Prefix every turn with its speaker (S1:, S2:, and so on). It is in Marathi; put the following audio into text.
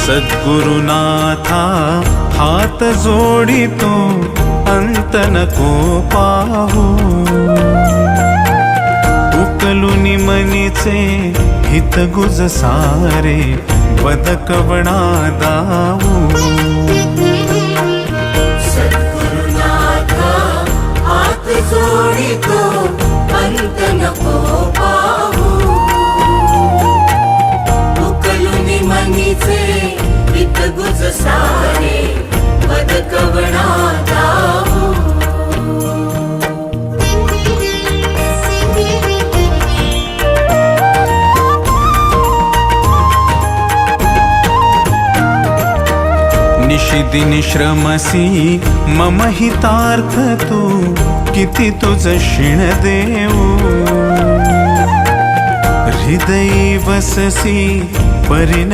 S1: सद्गुरुनाथा हात जोडितो अंत नको पाहू उकलुनी मनीचे हित गुज सारे बदकवणा दाऊ
S2: सद्गुरुनाथा हात जोडितो अंत नको पाहू उकलुनी मनीचे हित गुज सारे बदकवणा दाऊ
S1: निशिदिनी श्रमसी मम हितार्थ तू किती तुझ शिण देऊ हृदयी वससी परिन